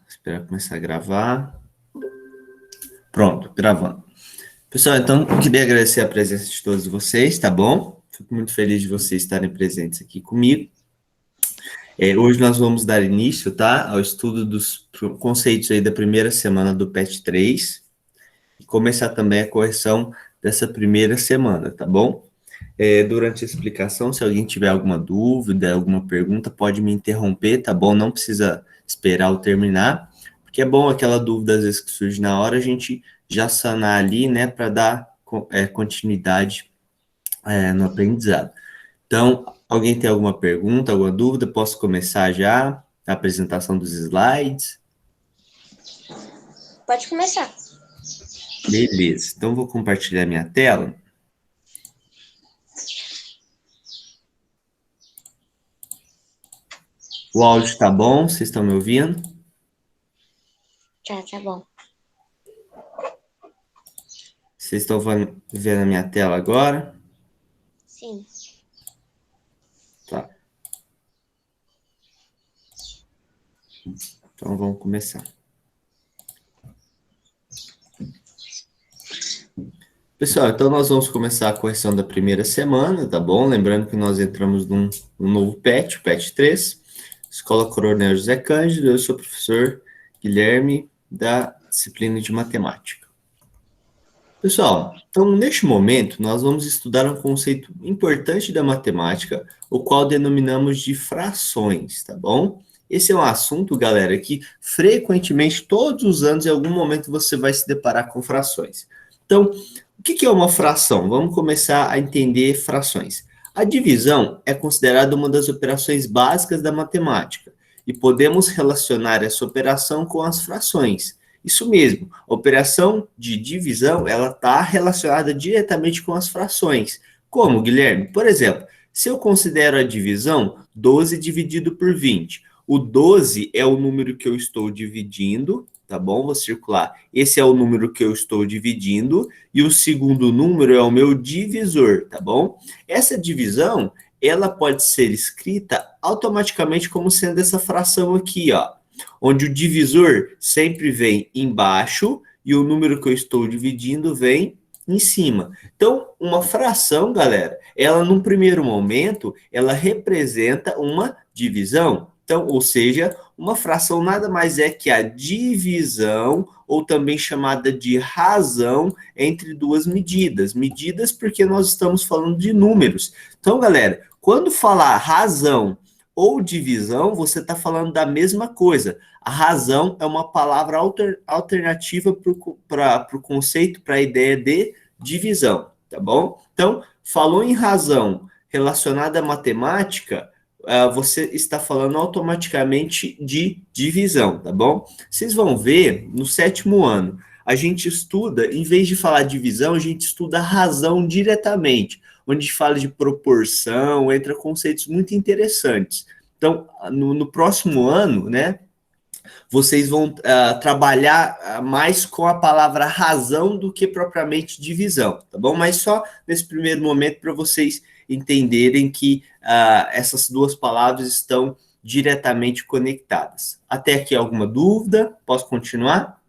Esperar começar a gravar. Pronto, gravando. Pessoal, então, eu queria agradecer a presença de todos vocês, tá bom? Fico muito feliz de vocês estarem presentes aqui comigo. Hoje nós vamos dar início, tá, ao estudo dos conceitos aí da primeira semana do PET 3 e começar também a correção dessa primeira semana, tá bom? Durante a explicação, se alguém tiver alguma dúvida, alguma pergunta, pode me interromper, tá bom? Não precisa esperar eu terminar, porque é bom aquela dúvida, às vezes, que surge na hora, a gente já sanar ali, né, para dar continuidade no aprendizado. Então, alguém tem alguma pergunta, alguma dúvida? Posso começar já a apresentação dos slides? Pode começar. Beleza, então vou compartilhar minha tela. O áudio está bom? Vocês estão me ouvindo? Tá bom. Vocês estão vendo a minha tela agora? Sim. Tá. Então vamos começar. Pessoal, então nós vamos começar a correção da primeira semana, tá bom? Lembrando que nós entramos num novo PET, o PET 3, Escola Coronel José Cândido, eu sou o professor Guilherme, da disciplina de matemática. Pessoal, então neste momento nós vamos estudar um conceito importante da matemática, o qual denominamos de frações, tá bom? Esse é um assunto, galera, que frequentemente, todos os anos, em algum momento você vai se deparar com frações. Então, o que é uma fração? Vamos começar a entender frações. A divisão é considerada uma das operações básicas da matemática e podemos relacionar essa operação com as frações. Isso mesmo, a operação de divisão ela está relacionada diretamente com as frações. Como, Guilherme? Por exemplo, se eu considero a divisão 12 dividido por 20, o 12 é o número que eu estou dividindo, tá bom? Vou circular. Esse é o número que eu estou dividindo e o segundo número é o meu divisor, tá bom? Essa divisão, ela pode ser escrita automaticamente como sendo essa fração aqui, ó, onde o divisor sempre vem embaixo e o número que eu estou dividindo vem em cima. Então, uma fração, galera, ela num primeiro momento, ela representa uma divisão. Então, ou seja, uma fração nada mais é que a divisão, ou também chamada de razão, entre duas medidas. Medidas porque nós estamos falando de números. Então, galera, quando falar razão ou divisão, você está falando da mesma coisa. A razão é uma palavra alternativa para o conceito, para a ideia de divisão, tá bom? Então, falou em razão relacionada à matemática, você está falando automaticamente de divisão, tá bom? Vocês vão ver, no 7º ano, a gente estuda, em vez de falar divisão, a gente estuda razão diretamente, onde a gente fala de proporção, entra conceitos muito interessantes. Então, no próximo ano, né, vocês vão trabalhar mais com a palavra razão do que propriamente divisão, tá bom? Mas só nesse primeiro momento para vocês entenderem que essas duas palavras estão diretamente conectadas. Até aqui alguma dúvida? Posso continuar?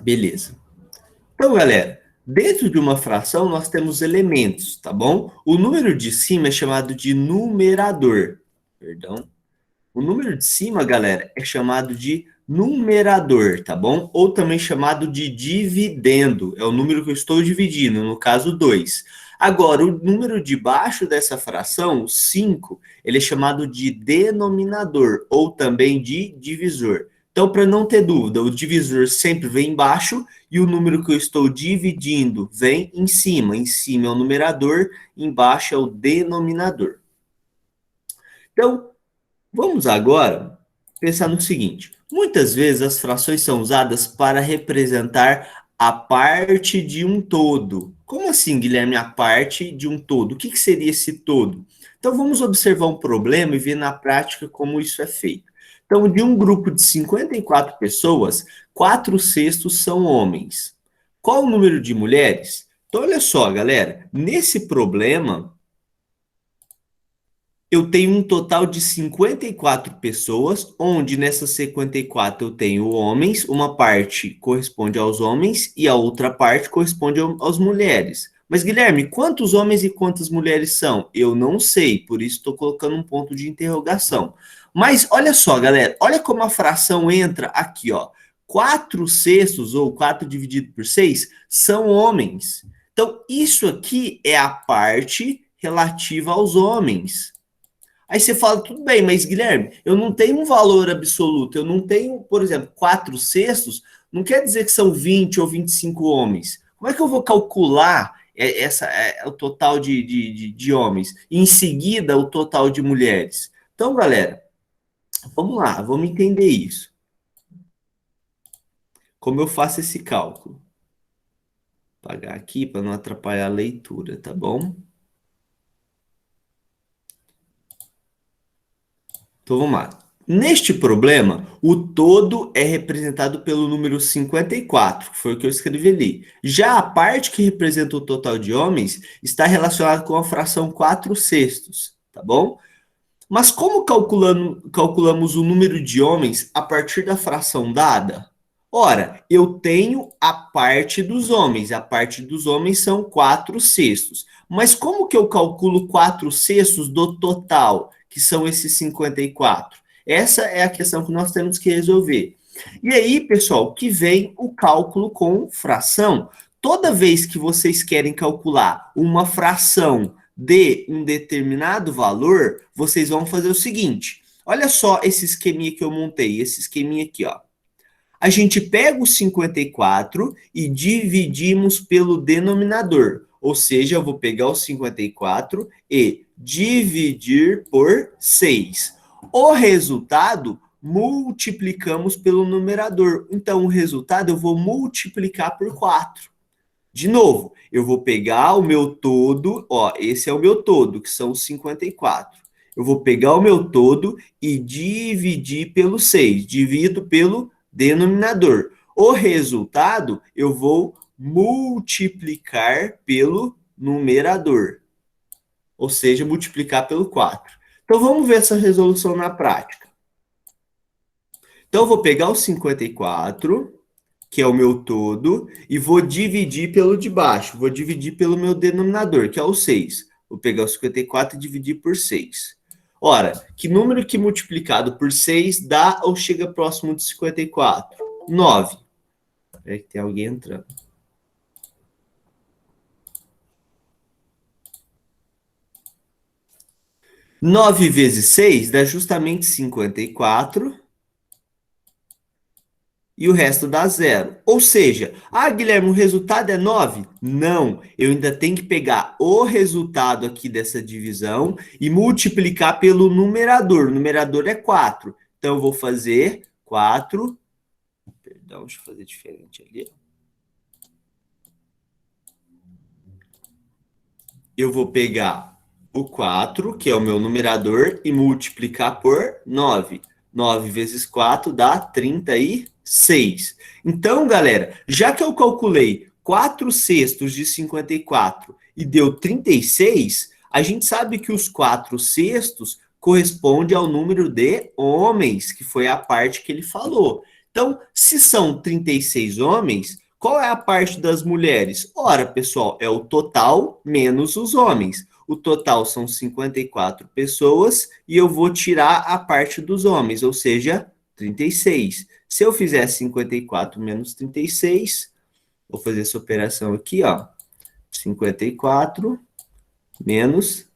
Beleza. Então, galera, dentro de uma fração nós temos elementos, tá bom? O número de cima é chamado de numerador. Perdão. O número de cima, galera, é chamado de numerador, tá bom? Ou também chamado de dividendo. É o número que eu estou dividindo, no caso 2. Agora, o número de baixo dessa fração, 5, ele é chamado de denominador, ou também de divisor. Então, para não ter dúvida, o divisor sempre vem embaixo e o número que eu estou dividindo vem em cima. Em cima é o numerador, embaixo é o denominador. Então, vamos agora pensar no seguinte: muitas vezes as frações são usadas para representar a parte de um todo. Como assim, Guilherme, a parte de um todo? O que seria esse todo? Então vamos observar um problema e ver na prática como isso é feito. Então, de um grupo de 54 pessoas, 4/6 são homens. Qual o número de mulheres? Então, olha só, galera, nesse problema, eu tenho um total de 54 pessoas, onde nessas 54 eu tenho homens, uma parte corresponde aos homens e a outra parte corresponde às mulheres. Mas, Guilherme, quantos homens e quantas mulheres são? Eu não sei, por isso estou colocando um ponto de interrogação. Mas olha só, galera, olha como a fração entra aqui, ó. 4 sextos, ou 4 dividido por 6, são homens. Então, isso aqui é a parte relativa aos homens. Aí você fala, tudo bem, mas Guilherme, eu não tenho um valor absoluto, eu não tenho, por exemplo, 4 sextos, não quer dizer que são 20 ou 25 homens. Como é que eu vou calcular o total de homens? E em seguida, o total de mulheres? Então, galera, vamos lá, vamos entender isso. Como eu faço esse cálculo? Vou apagar aqui para não atrapalhar a leitura, tá bom? Então vamos lá. Neste problema, o todo é representado pelo número 54, que foi o que eu escrevi ali. Já a parte que representa o total de homens está relacionada com a fração 4 sextos, tá bom? Mas como calculamos o número de homens a partir da fração dada? Ora, eu tenho a parte dos homens. A parte dos homens são 4 sextos. Mas como que eu calculo 4 sextos do total, que são esses 54? Essa é a questão que nós temos que resolver. E aí, pessoal, que vem o cálculo com fração. Toda vez que vocês querem calcular uma fração de um determinado valor, vocês vão fazer o seguinte. Olha só esse esqueminha que eu montei, esse esqueminha aqui, ó. A gente pega o 54 e dividimos pelo denominador. Ou seja, eu vou pegar o 54 e dividir por 6. O resultado multiplicamos pelo numerador. Então, o resultado eu vou multiplicar por 4. De novo, eu vou pegar o meu todo, ó, esse é o meu todo, que são os 54. Eu vou pegar o meu todo e dividir pelo 6. Divido pelo denominador. O resultado eu vou multiplicar pelo numerador. Ou seja, multiplicar pelo 4. Então vamos ver essa resolução na prática. Então eu vou pegar o 54, que é o meu todo, e vou dividir pelo de baixo. Vou dividir pelo meu denominador, que é o 6. Vou pegar o 54 e dividir por 6. Ora, que número que multiplicado por 6 dá ou chega próximo de 54? 9. Espera que tem alguém entrando. 9 vezes 6 dá justamente 54. E o resto dá zero. Ou seja, Guilherme, o resultado é 9? Não, eu ainda tenho que pegar o resultado aqui dessa divisão e multiplicar pelo numerador. O numerador é 4. Então, eu vou fazer 4. Perdão, deixa eu fazer diferente ali. Eu vou pegar o 4, que é o meu numerador, e multiplicar por 9. 9 vezes 4 dá 36. Então, galera, já que eu calculei 4 sextos de 54 e deu 36, a gente sabe que os 4 sextos corresponde ao número de homens, que foi a parte que ele falou. Então, se são 36 homens, qual é a parte das mulheres? Ora, pessoal, é o total menos os homens. O total são 54 pessoas e eu vou tirar a parte dos homens, ou seja, 36. Se eu fizer 54 menos 36, vou fazer essa operação aqui, ó. 54 menos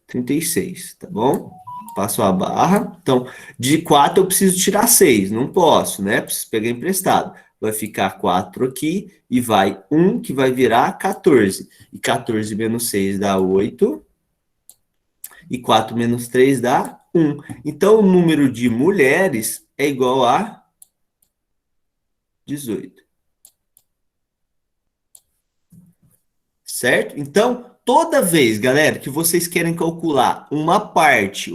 36, tá bom? Passo a barra. Então, de 4 eu preciso tirar 6, não posso, né? Preciso pegar emprestado. Vai ficar 4 aqui e vai 1, que vai virar 14. E 14 menos 6 dá 8. E 4 menos 3 dá 1. Então, o número de mulheres é igual a 18. Certo? Então, toda vez, galera, que vocês querem calcular uma parte,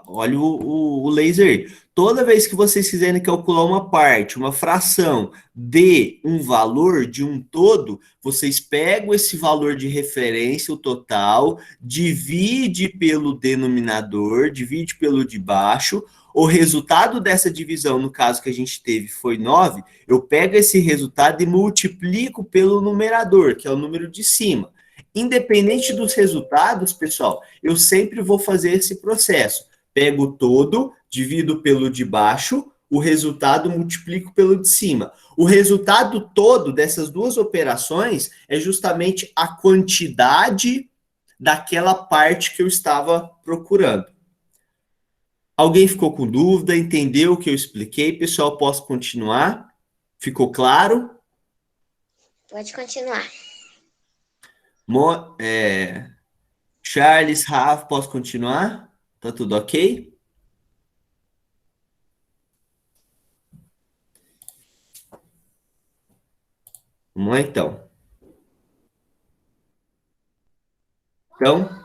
olha o laser aí. Toda vez que vocês quiserem calcular uma parte, uma fração de um valor, de um todo, vocês pegam esse valor de referência, o total, divide pelo denominador, divide pelo de baixo. O resultado dessa divisão, no caso que a gente teve, foi 9. Eu pego esse resultado e multiplico pelo numerador, que é o número de cima. Independente dos resultados, pessoal, eu sempre vou fazer esse processo. Pego o todo, divido pelo de baixo, o resultado multiplico pelo de cima. O resultado todo dessas duas operações é justamente a quantidade daquela parte que eu estava procurando. Alguém ficou com dúvida? Entendeu o que eu expliquei? Pessoal, posso continuar? Ficou claro? Pode continuar. Charles, Rafa, posso continuar? Tá tudo ok? Vamos lá, então. Então,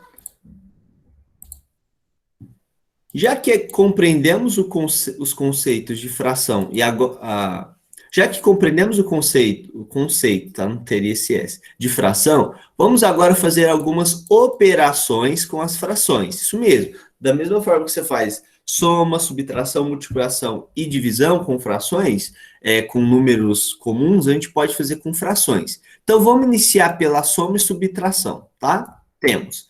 já que compreendemos os conceitos de fração e agora, já que compreendemos o conceito, tá? Não teria esse S, de fração, vamos agora fazer algumas operações com as frações. Isso mesmo. Da mesma forma que você faz soma, subtração, multiplicação e divisão com frações, com números comuns, a gente pode fazer com frações. Então, vamos iniciar pela soma e subtração, tá? Temos.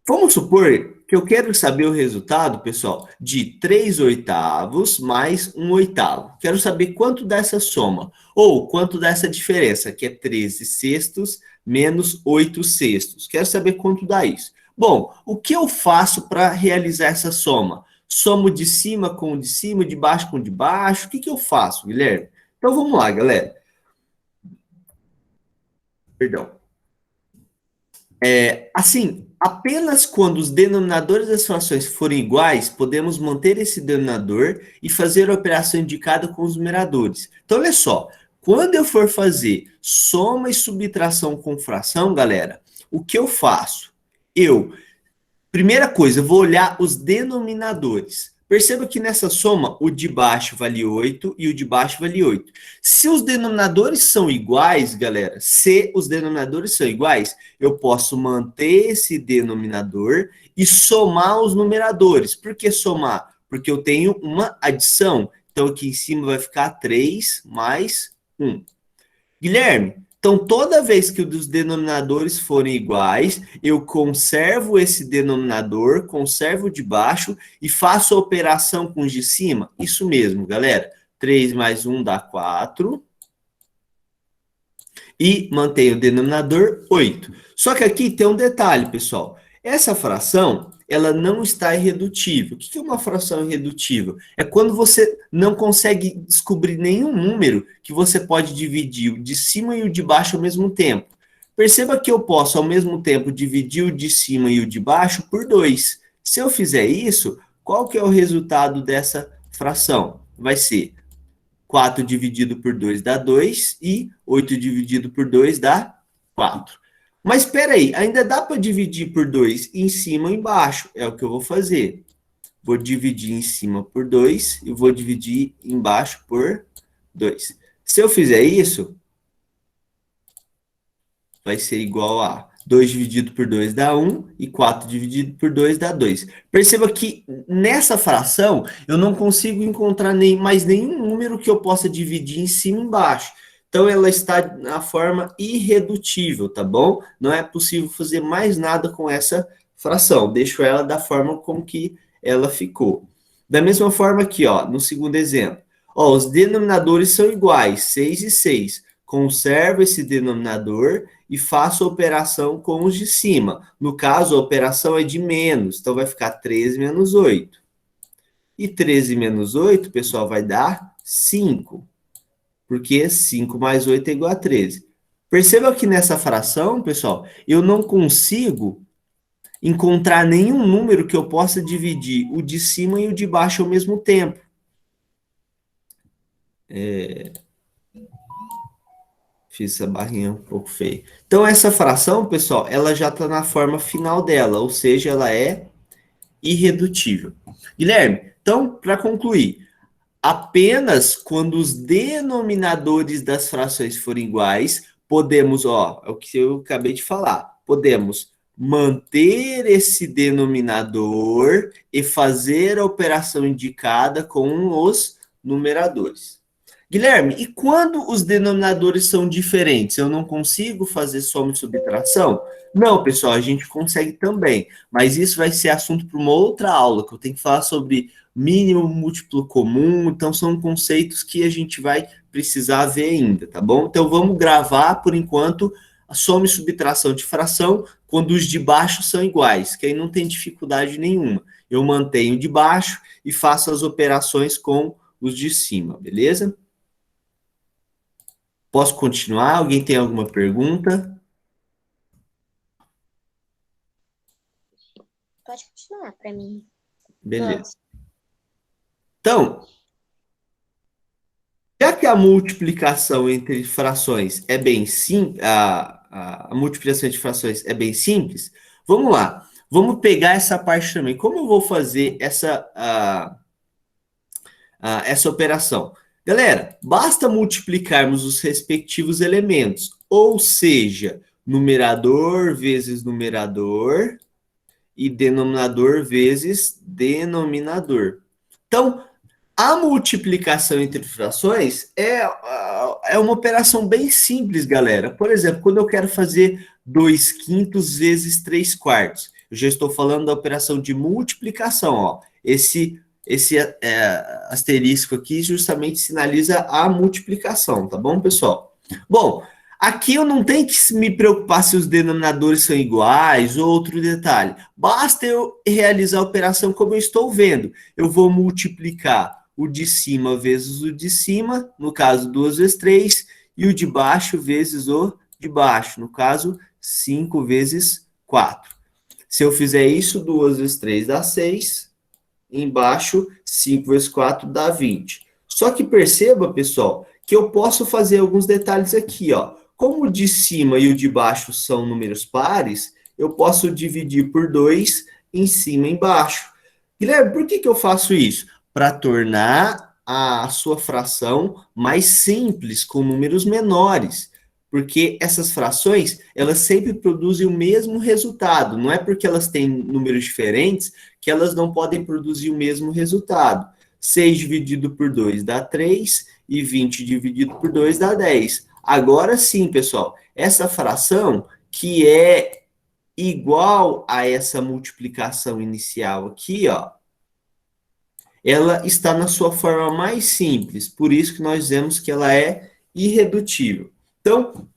Vamos supor que eu quero saber o resultado, pessoal, de 3 oitavos mais 1 oitavo. Quero saber quanto dá essa soma, ou quanto dá essa diferença, que é 13 sextos menos 8 sextos. Quero saber quanto dá isso. Bom, o que eu faço para realizar essa soma? Somo de cima com o de cima, de baixo com o de baixo? O que eu faço, Guilherme? Então vamos lá, galera. Perdão. Assim, apenas quando os denominadores das frações forem iguais, podemos manter esse denominador e fazer a operação indicada com os numeradores. Então, olha só, quando eu for fazer soma e subtração com fração, galera, o que eu faço? Primeira coisa, eu vou olhar os denominadores. Perceba que nessa soma, o de baixo vale 8 e o de baixo vale 8. Se os denominadores são iguais, galera, se os denominadores são iguais, eu posso manter esse denominador e somar os numeradores. Por que somar? Porque eu tenho uma adição. Então, aqui em cima vai ficar 3 mais 1. Guilherme, então toda vez que os denominadores forem iguais, eu conservo esse denominador, conservo o de baixo e faço a operação com os de cima? Isso mesmo, galera. 3 mais 1 dá 4. E mantenho o denominador 8. Só que aqui tem um detalhe, pessoal. Essa fração, ela não está irredutível. O que é uma fração irredutível? É quando você não consegue descobrir nenhum número que você pode dividir o de cima e o de baixo ao mesmo tempo. Perceba que eu posso, ao mesmo tempo, dividir o de cima e o de baixo por 2. Se eu fizer isso, qual que é o resultado dessa fração? Vai ser 4 dividido por 2 dá 2 e 8 dividido por 2 dá 4. Mas espera aí, ainda dá para dividir por 2 em cima e embaixo. É o que eu vou fazer. Vou dividir em cima por 2 e vou dividir embaixo por 2. Se eu fizer isso, vai ser igual a 2 dividido por 2 dá 1 e 4 dividido por 2 dá 2. Perceba que nessa fração eu não consigo encontrar mais nenhum número que eu possa dividir em cima e embaixo. Então ela está na forma irredutível, tá bom? Não é possível fazer mais nada com essa fração. Deixo ela da forma como que ela ficou. Da mesma forma aqui, ó, no segundo exemplo. Ó, os denominadores são iguais, 6 e 6. Conservo esse denominador e faço a operação com os de cima. No caso, a operação é de menos, então vai ficar 13 menos 8. E 13 menos 8, pessoal, vai dar 5, porque 5 mais 8 é igual a 13. Perceba que nessa fração, pessoal, eu não consigo encontrar nenhum número que eu possa dividir o de cima e o de baixo ao mesmo tempo. Fiz essa barrinha um pouco feia. Então, essa fração, pessoal, ela já está na forma final dela, ou seja, ela é irredutível. Guilherme, então, para concluir, apenas quando os denominadores das frações forem iguais, podemos, ó, é o que eu acabei de falar, podemos manter esse denominador e fazer a operação indicada com os numeradores. Guilherme, e quando os denominadores são diferentes, eu não consigo fazer soma e subtração? Não, pessoal, a gente consegue também, mas isso vai ser assunto para uma outra aula, que eu tenho que falar sobre mínimo múltiplo comum, então são conceitos que a gente vai precisar ver ainda, tá bom? Então vamos gravar, por enquanto, a soma e subtração de fração quando os de baixo são iguais, que aí não tem dificuldade nenhuma. Eu mantenho de baixo e faço as operações com os de cima, beleza? Posso continuar? Alguém tem alguma pergunta? Pode continuar para mim. Beleza. Então, já que a multiplicação entre frações é bem simples, a multiplicação de frações é bem simples, vamos lá. Vamos pegar essa parte também. Como eu vou fazer essa operação? Galera, basta multiplicarmos os respectivos elementos, ou seja, numerador vezes numerador e denominador vezes denominador. Então, a multiplicação entre frações é uma operação bem simples, galera. Por exemplo, quando eu quero fazer 2 quintos vezes 3 quartos, eu já estou falando da operação de multiplicação. Ó. Esse asterisco aqui justamente sinaliza a multiplicação, tá bom, pessoal? Bom, aqui eu não tenho que me preocupar se os denominadores são iguais ou outro detalhe. Basta eu realizar a operação como eu estou vendo. Eu vou multiplicar o de cima vezes o de cima, no caso 2 vezes 3, e o de baixo vezes o de baixo, no caso 5 vezes 4. Se eu fizer isso, 2 vezes 3 dá 6, embaixo 5 vezes 4 dá 20. Só que perceba, pessoal, que eu posso fazer alguns detalhes aqui, ó. Como o de cima e o de baixo são números pares, eu posso dividir por 2 em cima e embaixo. Guilherme, por que eu faço isso? Para tornar a sua fração mais simples, com números menores. Porque essas frações, elas sempre produzem o mesmo resultado. Não é porque elas têm números diferentes que elas não podem produzir o mesmo resultado. 6 dividido por 2 dá 3 e 20 dividido por 2 dá 10. Agora sim, pessoal, essa fração que é igual a essa multiplicação inicial aqui, ó, ela está na sua forma mais simples, por isso que nós vemos que ela é irredutível. Então,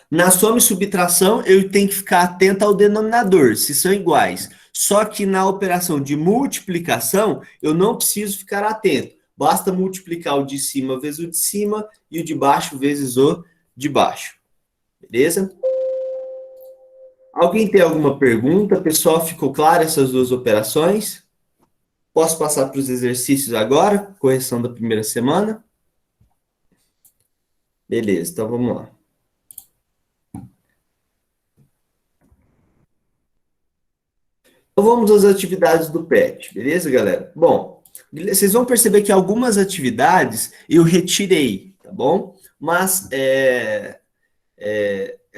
na soma e subtração, eu tenho que ficar atento ao denominador, se são iguais. Só que na operação de multiplicação, eu não preciso ficar atento. Basta multiplicar o de cima vezes o de cima e o de baixo vezes o de baixo. Beleza? Alguém tem alguma pergunta? Pessoal, ficou claro essas duas operações? Posso passar para os exercícios agora? Correção da primeira semana? Beleza, então vamos lá. Então vamos às atividades do PET, beleza, galera? Bom, vocês vão perceber que algumas atividades eu retirei, tá bom? Mas é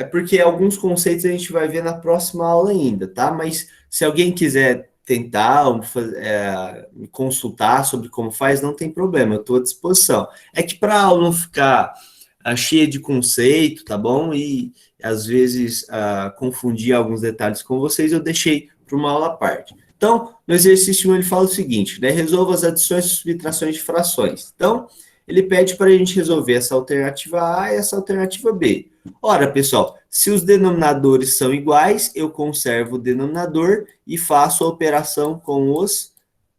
porque alguns conceitos a gente vai ver na próxima aula ainda, tá? Mas se alguém quiser tentar me consultar sobre como faz, não tem problema, eu estou à disposição. É que para a aula não ficar cheia de conceito, tá bom? E às vezes confundir alguns detalhes com vocês, eu deixei para uma aula à parte. Então, no exercício 1 ele fala o seguinte, né? Resolva as adições e subtrações de frações. Então, ele pede para a gente resolver essa alternativa A e essa alternativa B. Ora, pessoal, se os denominadores são iguais, eu conservo o denominador e faço a operação com os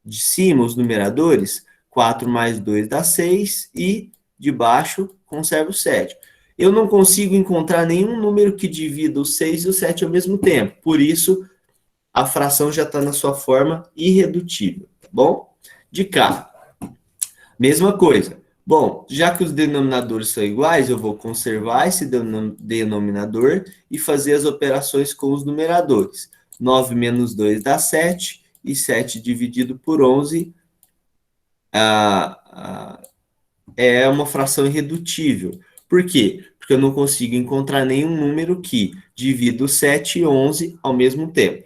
de cima, os numeradores. 4 mais 2 dá 6 e de baixo conservo 7. Eu não consigo encontrar nenhum número que divida o 6 e o 7 ao mesmo tempo. Por isso, a fração já está na sua forma irredutível, tá bom? De cá, mesma coisa. Bom, já que os denominadores são iguais, eu vou conservar esse denominador e fazer as operações com os numeradores. 9 menos 2 dá 7, e 7 dividido por 11 é uma fração irredutível. Por quê? Porque eu não consigo encontrar nenhum número que divida o 7 e 11 ao mesmo tempo.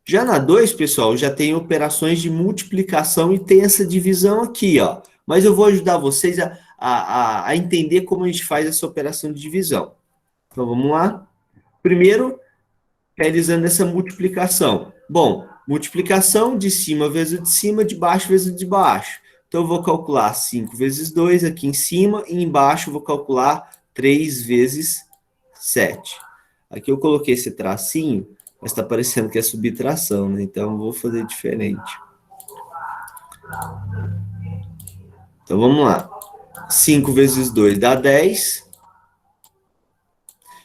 Já na 2, pessoal, já tem operações de multiplicação e tem essa divisão aqui, ó. Mas eu vou ajudar vocês a entender como a gente faz essa operação de divisão. Então, vamos lá. Primeiro, realizando essa multiplicação. Bom, multiplicação de cima vezes de cima, de baixo vezes de baixo. Então, eu vou calcular 5 vezes 2 aqui em cima, e embaixo eu vou calcular 3 vezes 7. Aqui eu coloquei esse tracinho, mas está parecendo que é subtração, né? Então, eu vou fazer diferente. Então, vamos lá. 5 vezes 2 dá 10.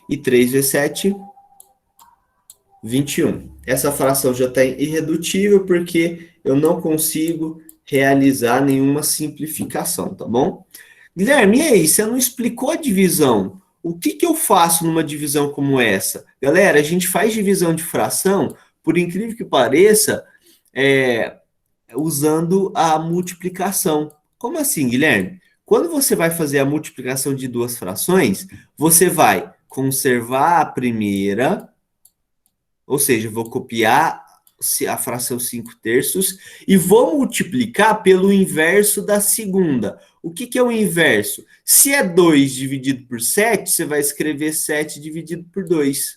E 3 vezes 7, 21. Essa fração já está irredutível porque eu não consigo realizar nenhuma simplificação, tá bom? Guilherme, e aí? Você não explicou a divisão. O que eu faço numa divisão como essa? Galera, a gente faz divisão de fração, por incrível que pareça, usando a multiplicação. Como assim, Guilherme? Quando você vai fazer a multiplicação de duas frações, você vai conservar a primeira, ou seja, vou copiar a fração 5/3 e vou multiplicar pelo inverso da segunda. O que é o inverso? Se é 2 dividido por 7, você vai escrever 7 dividido por 2.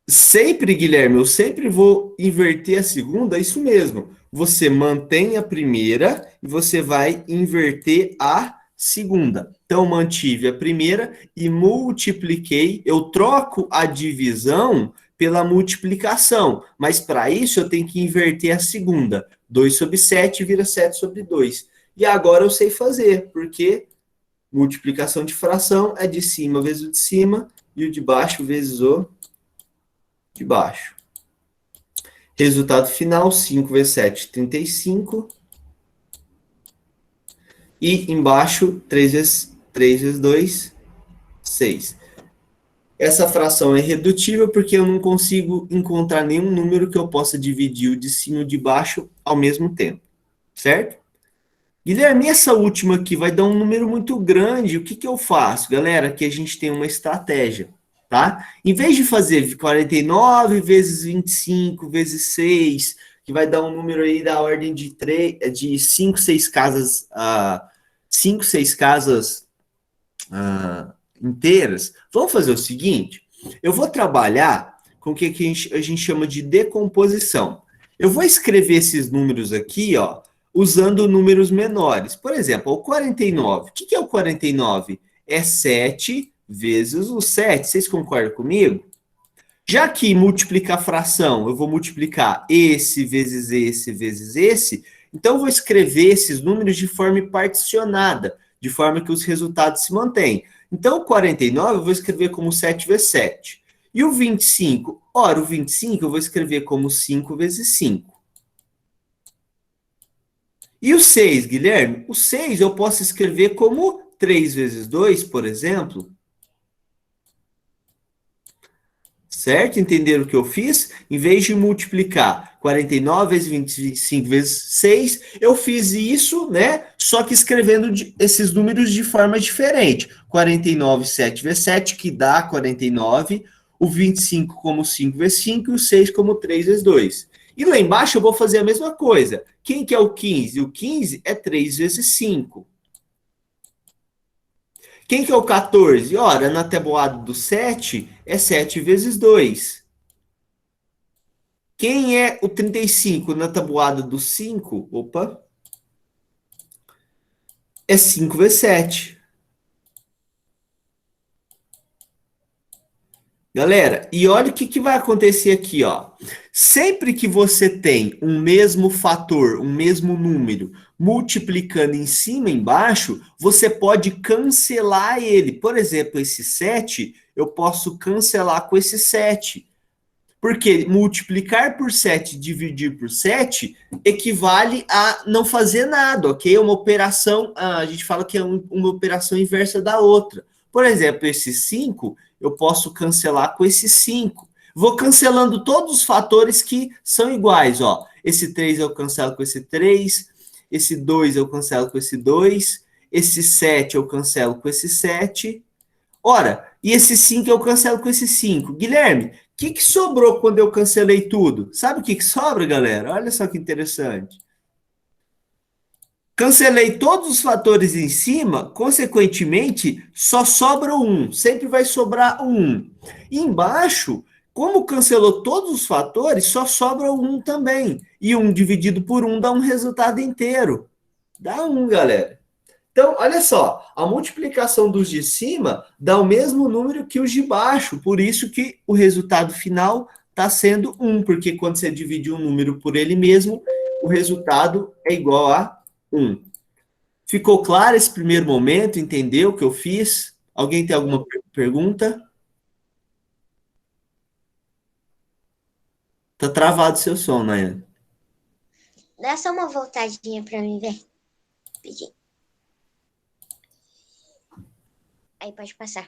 Sempre, Guilherme, eu sempre vou inverter a segunda, é isso mesmo. Você mantém a primeira e você vai inverter a segunda. Então, mantive a primeira e multipliquei. Eu troco a divisão pela multiplicação, mas para isso eu tenho que inverter a segunda. 2 sobre 7 vira 7 sobre 2. E agora eu sei fazer, porque multiplicação de fração é de cima vezes o de cima e o de baixo vezes o de baixo. Resultado final, 5 vezes 7, 35. E embaixo, 3 vezes 2, 6. Essa fração é irredutível porque eu não consigo encontrar nenhum número que eu possa dividir o de cima e o de baixo ao mesmo tempo. Certo? Guilherme, essa última aqui vai dar um número muito grande. O que eu faço? Galera, aqui a gente tem uma estratégia. Tá? Em vez de fazer 49 vezes 25 vezes 6, que vai dar um número aí da ordem de 5, 6 casas, 5, 6 casas inteiras, vamos fazer o seguinte, eu vou trabalhar com o que a gente chama de decomposição. Eu vou escrever esses números aqui, ó, usando números menores. Por exemplo, o 49. O que é o 49? É 7 vezes o 7. Vocês concordam comigo? Já que multiplicar fração, eu vou multiplicar esse vezes esse vezes esse, então eu vou escrever esses números de forma particionada, de forma que os resultados se mantêm. Então, o 49 eu vou escrever como 7 vezes 7. E o 25? Ora, o 25 eu vou escrever como 5 vezes 5. E o 6, Guilherme? O 6 eu posso escrever como 3 vezes 2, por exemplo. Certo? Entenderam o que eu fiz? Em vez de multiplicar 49 vezes 25 vezes 6, eu fiz isso, né? Só que escrevendo esses números de forma diferente. 49, 7 vezes 7, que dá 49. O 25 como 5 vezes 5 e o 6 como 3 vezes 2. E lá embaixo eu vou fazer a mesma coisa. Quem que é o 15? O 15 é 3 vezes 5. Quem que é o 14? Ora, na tabuada do 7 é 7 vezes 2. Quem é o 35 na tabuada do 5? Opa. É 5 vezes 7. Galera, e olha o que vai acontecer aqui, ó. Sempre que você tem um mesmo fator, um mesmo número, multiplicando em cima e embaixo, você pode cancelar ele. Por exemplo, esse 7, eu posso cancelar com esse 7. Porque multiplicar por 7 e dividir por 7 equivale a não fazer nada, ok? Uma operação, a gente fala que é uma operação inversa da outra. Por exemplo, esse 5, eu posso cancelar com esse 5. Vou cancelando todos os fatores que são iguais, ó. Esse 3 eu cancelo com esse 2 eu cancelo com esse 7 eu cancelo com esse 7. Ora, e esse 5 eu cancelo com esse 5. Guilherme, o que sobrou quando eu cancelei tudo? Sabe o que sobra, galera? Olha só que interessante. Cancelei todos os fatores em cima, consequentemente, só sobra o 1. Sempre vai sobrar o 1. E embaixo, como cancelou todos os fatores, só sobra o 1 também. E 1 dividido por 1 dá um resultado inteiro. Dá 1, galera. Então, olha só, a multiplicação dos de cima dá o mesmo número que os de baixo, por isso que o resultado final está sendo 1, porque quando você divide um número por ele mesmo, o resultado é igual a 1. Ficou claro esse primeiro momento? Entendeu o que eu fiz? Alguém tem alguma pergunta? Tá travado seu som, Nayane. Dá só uma voltadinha para mim ver. Pedi. Aí pode passar.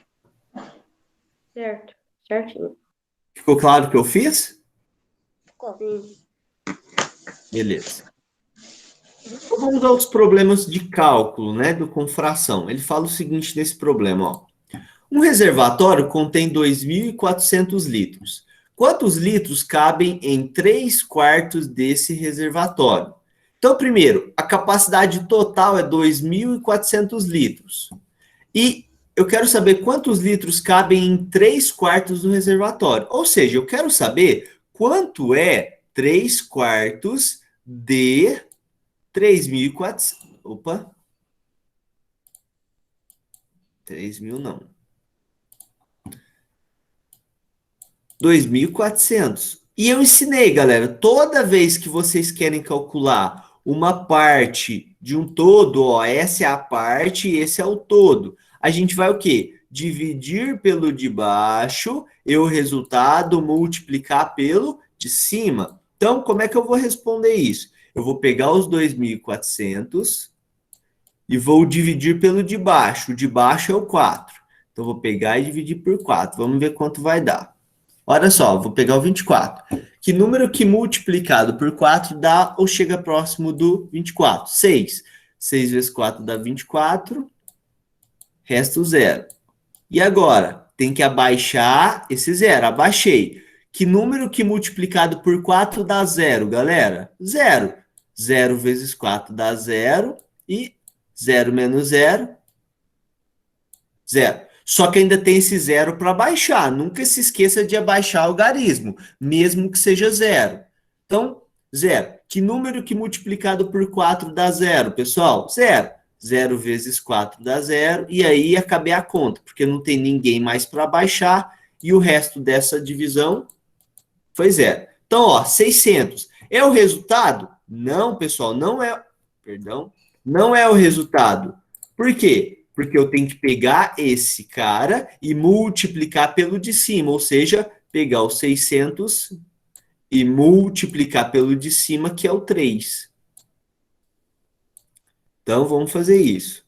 Certo, certinho. Ficou claro o que eu fiz? Ficou. Beleza. Então, vamos aos problemas de cálculo, né, com fração. Ele fala o seguinte nesse problema, ó. Um reservatório contém 2.400 litros. Quantos litros cabem em 3/4 desse reservatório? Então, primeiro, a capacidade total é 2.400 litros. E eu quero saber quantos litros cabem em 3/4 do reservatório. Ou seja, eu quero saber quanto é 3/4 de 3.400. Opa. 3.000 não. 2.400. E eu ensinei, galera, toda vez que vocês querem calcular uma parte de um todo, ó, essa é a parte e esse é o todo. A gente vai o quê? Dividir pelo de baixo e o resultado multiplicar pelo de cima. Então, como é que eu vou responder isso? Eu vou pegar os 2.400 e vou dividir pelo de baixo. O de baixo é o 4. Então, eu vou pegar e dividir por 4. Vamos ver quanto vai dar. Olha só, vou pegar o 24. Que número que multiplicado por 4 dá ou chega próximo do 24? 6. 6 vezes 4 dá 24. Resta o zero. E agora? Tem que abaixar esse zero. Abaixei. Que número que multiplicado por 4 dá zero, galera? Zero. 0 vezes 4 dá zero. E 0 menos 0, zero. Só que ainda tem esse zero para baixar. Nunca se esqueça de abaixar o algarismo, mesmo que seja zero. Então, zero. Que número que multiplicado por 4 dá zero, pessoal? Zero. 0 vezes 4 dá zero. E aí acabei a conta, porque não tem ninguém mais para baixar. E o resto dessa divisão foi zero. Então, ó, 600. É o resultado? Não, pessoal, não é. Perdão. Não é o resultado. Por quê? Porque eu tenho que pegar esse cara e multiplicar pelo de cima, ou seja, pegar o 600 e multiplicar pelo de cima, que é o 3. Então, vamos fazer isso.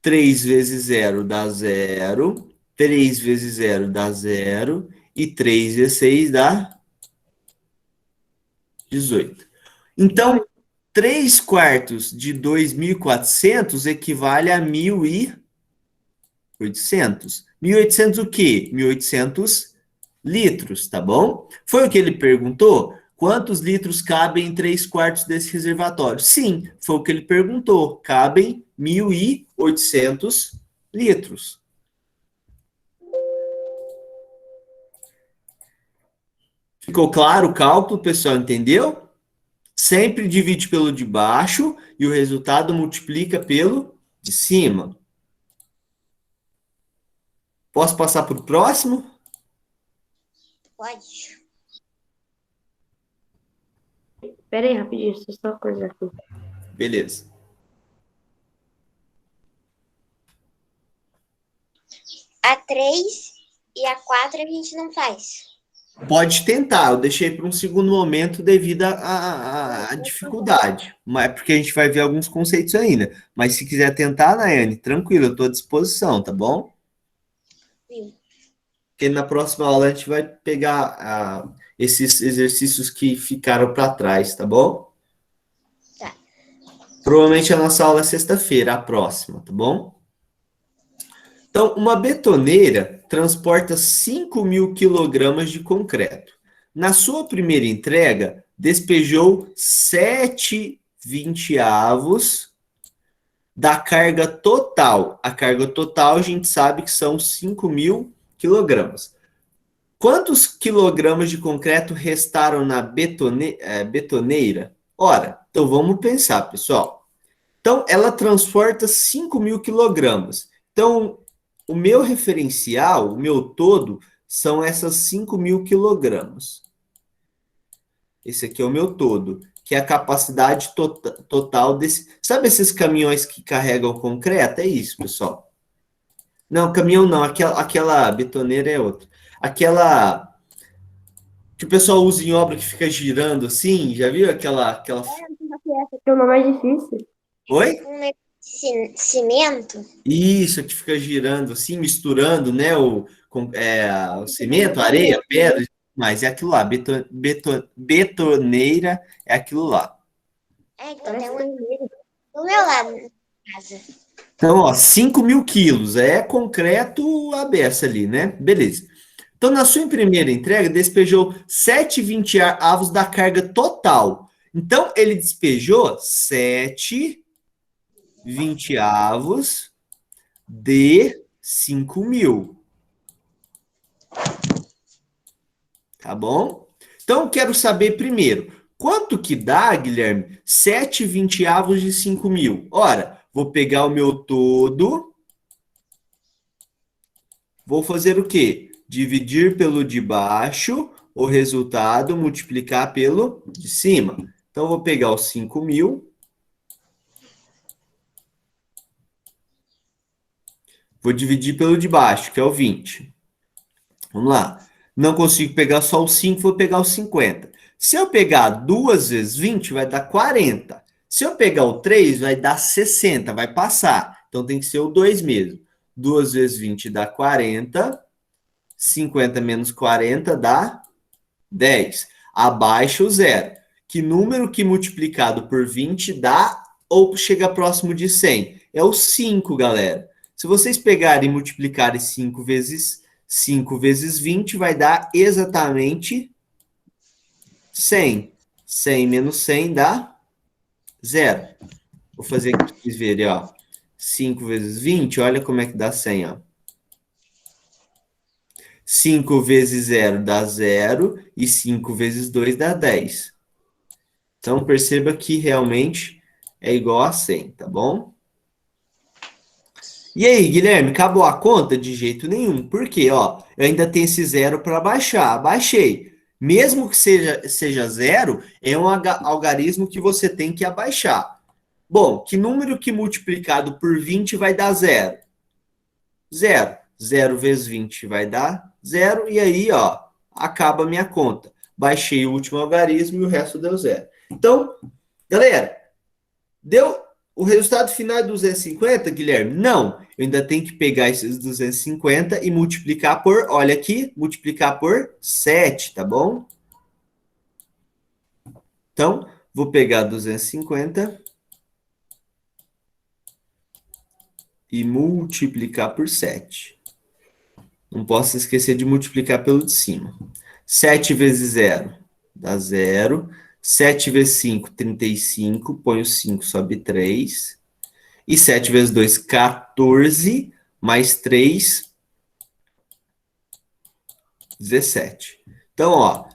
3 vezes 0 dá 0, 3 vezes 0 dá 0, e 3 vezes 6 dá 18. Então, 3/4 de 2.400 equivale a 1.800. 1.800 o quê? 1.800 litros, tá bom? Foi o que ele perguntou? Quantos litros cabem em 3/4 desse reservatório? Sim, foi o que ele perguntou. Cabem 1.800 litros. Ficou claro o cálculo, pessoal? Entendeu? Sempre divide pelo de baixo e o resultado multiplica pelo de cima. Posso passar para o próximo? Pode. Pera aí, rapidinho, deixa eu só uma coisa aqui. Beleza. A 3 e a 4 a gente não faz. Pode tentar, eu deixei para um segundo momento devido à dificuldade, mas porque a gente vai ver alguns conceitos ainda. Mas se quiser tentar, Nayane, tranquilo, eu estou à disposição, tá bom? Viu? Porque na próxima aula a gente vai pegar esses exercícios que ficaram para trás, tá bom? Tá. Provavelmente a nossa aula é sexta-feira, a próxima, tá bom? Então, uma betoneira transporta 5.000 quilogramas de concreto. Na sua primeira entrega, despejou 7/20 da carga total. A carga total a gente sabe que são 5.000 quilogramas. Quantos quilogramas de concreto restaram na betoneira? Ora, então vamos pensar, pessoal. Então, ela transporta 5.000 quilogramas. Então, o meu referencial, o meu todo, são essas 5.000 quilogramas. Esse aqui é o meu todo, que é a capacidade total desse... Sabe esses caminhões que carregam concreto? É isso, pessoal. Não, caminhão não, aquela betoneira é outra. Aquela que o pessoal usa em obra que fica girando assim, já viu aquela... Essa aqui é uma mais difícil. Oi? Um negócio de cimento. Isso, que fica girando assim, misturando, né, o cimento, a areia, a pedra, mas é aquilo lá, betoneira é aquilo lá. Então Parece tem uma vermelho. do meu lado na casa. Então, ó, 5.000 quilos, é concreto a beça ali, né? Beleza. Então, na sua primeira entrega, despejou 7/20 avos da carga total. Então, ele despejou 7/20 avos de 5.000. Tá bom? Então, quero saber primeiro, quanto que dá, Guilherme, 7/20 de 5.000? Ora, vou pegar o meu todo, vou fazer o quê? Dividir pelo de baixo, o resultado, multiplicar pelo de cima. Então, vou pegar os 5.000, vou dividir pelo de baixo, que é o 20. Vamos lá. Não consigo pegar só o 5, vou pegar o 50. Se eu pegar 2 vezes 20, vai dar 40. Se eu pegar o 3, vai dar 60, vai passar. Então tem que ser o 2 mesmo. 2 vezes 20 dá 40. 50 menos 40 dá 10. Abaixo o zero. Que número que multiplicado por 20 dá ou chega próximo de 100? É o 5, galera. Se vocês pegarem e multiplicarem 5 vezes 20, vai dar exatamente 100. 100 menos 100 dá 0. Vou fazer aqui para vocês verem, ó. 5 vezes 20, olha como é que dá 100, ó. 5 vezes 0 dá 0 e 5 vezes 2 dá 10. Então, perceba que realmente é igual a 100, tá bom? E aí, Guilherme, acabou a conta? De jeito nenhum. Por quê? Ó, eu ainda tenho esse zero para baixar. Baixei. Mesmo que seja zero, é um algarismo que você tem que abaixar. Bom, que número que multiplicado por 20 vai dar zero? Zero. 0 vezes 20 vai dar zero. E aí, ó, acaba a minha conta. Baixei o último algarismo e o resto deu zero. Então, galera, deu o resultado final é 250, Guilherme? Não, eu ainda tenho que pegar esses 250 e multiplicar por, olha aqui, multiplicar por 7, tá bom? Então, vou pegar 250 e multiplicar por 7. Não posso esquecer de multiplicar pelo de cima. 7 vezes 0 dá 0. 7 vezes 5, 35. Põe o 5, sobe 3. E 7 vezes 2, 14. Mais 3, 17. Então, ó,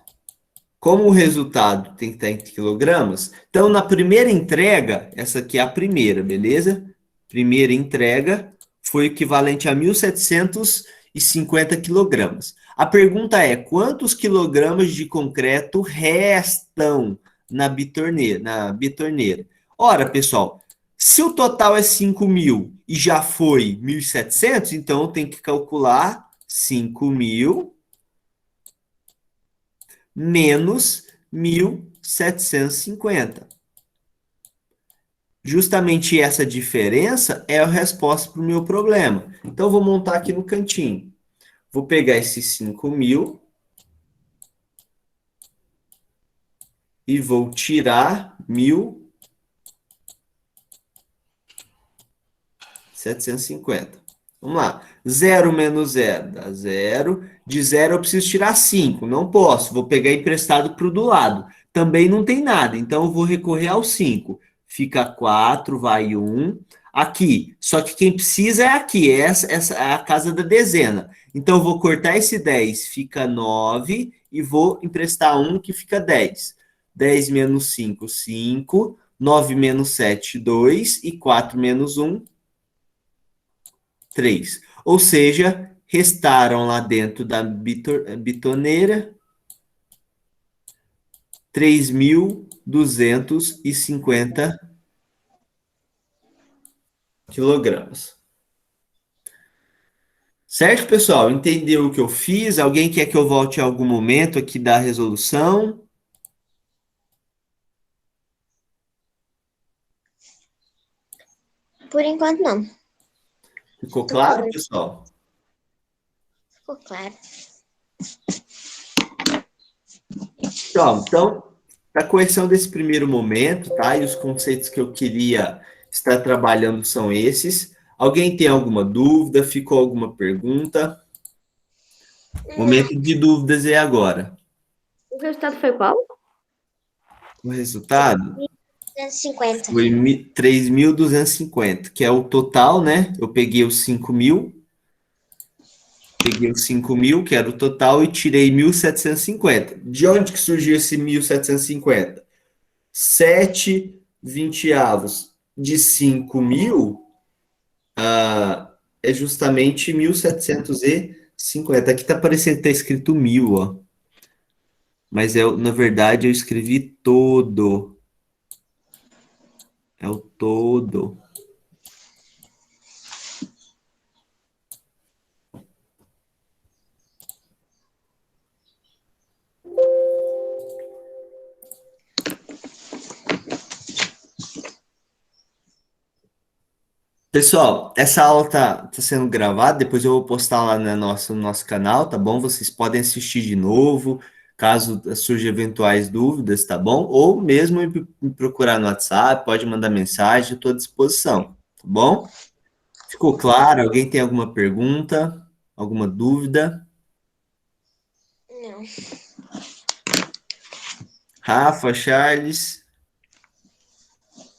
como o resultado tem que estar em quilogramas, então na primeira entrega, essa aqui é a primeira, beleza? Primeira entrega foi equivalente a 1.750 quilogramas. A pergunta é, quantos quilogramas de concreto restam na bitorneira? Ora, pessoal, se o total é 5.000 e já foi 1.700, então tem que calcular 5.000 menos 1.750. Justamente essa diferença é a resposta para o meu problema. Então, eu vou montar aqui no cantinho. Vou pegar esses 5.000 e vou tirar 1.750. Vamos lá. 0 menos 0 dá 0. De 0 eu preciso tirar 5. Não posso. Vou pegar emprestado para o do lado. Também não tem nada. Então eu vou recorrer ao 5. Fica 4, vai 1. Aqui. Só que quem precisa é aqui. Essa é a casa da dezena. Então eu vou cortar esse 10. Fica 9. E vou emprestar 1 que fica 10. 10 menos 5, 5. 9 menos 7, 2. E 4 menos 1, 3. Ou seja, restaram lá dentro da bitoneira 3.250 quilogramas. Certo, pessoal? Entendeu o que eu fiz? Alguém quer que eu volte em algum momento aqui da resolução? Por enquanto, não. Ficou claro, pessoal? Ficou claro. Então, a correção desse primeiro momento, tá? E os conceitos que eu queria estar trabalhando são esses. Alguém tem alguma dúvida? Ficou alguma pergunta? Momento de dúvidas é agora. O resultado foi qual? O resultado 250. foi 3.250, que é o total, né? Eu peguei os 5.000, que era o total, e tirei 1.750. De onde que surgiu esse 1.750? 7 vinteavos de 5.000 é justamente 1.750. Aqui tá parecendo que tá escrito 1.000, ó. Mas na verdade eu escrevi todo. É o todo. Pessoal, essa aula tá sendo gravada, depois eu vou postar lá no nosso canal, tá bom? Vocês podem assistir de novo, caso surjam eventuais dúvidas, tá bom? Ou mesmo me procurar no WhatsApp, pode mandar mensagem, estou à disposição, tá bom? Ficou claro? Alguém tem alguma pergunta? Alguma dúvida? Não. Rafa, Charles,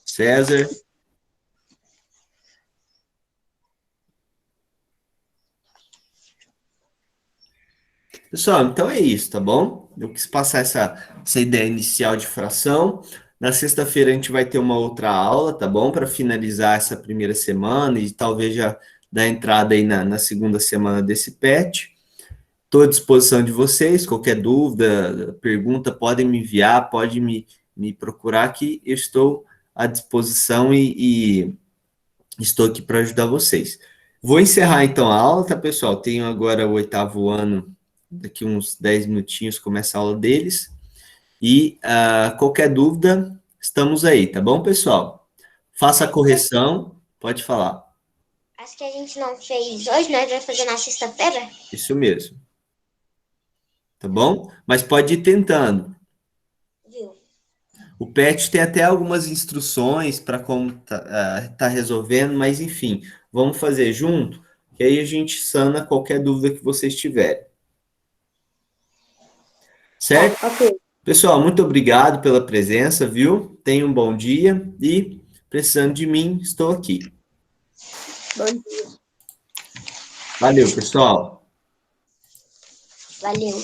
César? Pessoal, então é isso, tá bom? Eu quis passar essa ideia inicial de fração. Na sexta-feira a gente vai ter uma outra aula, tá bom? Para finalizar essa primeira semana e talvez já dar entrada aí na segunda semana desse PET. Estou à disposição de vocês. Qualquer dúvida, pergunta, podem me enviar, pode me procurar que eu estou à disposição e estou aqui para ajudar vocês. Vou encerrar então a aula, tá, pessoal? Tenho agora o 8º ano, daqui uns 10 minutinhos começa a aula deles. E qualquer dúvida, estamos aí, tá bom, pessoal? Faça a correção, pode falar. Acho que a gente não fez hoje, né? A gente vai fazer na sexta-feira. Isso mesmo. Tá bom? Mas pode ir tentando. Viu? O PET tem até algumas instruções para como tá resolvendo, mas enfim, vamos fazer junto, que aí a gente sana qualquer dúvida que vocês tiverem. Certo? Ok. Pessoal, muito obrigado pela presença, viu? Tenha um bom dia e, precisando de mim, estou aqui. Bom dia. Valeu, pessoal. Valeu.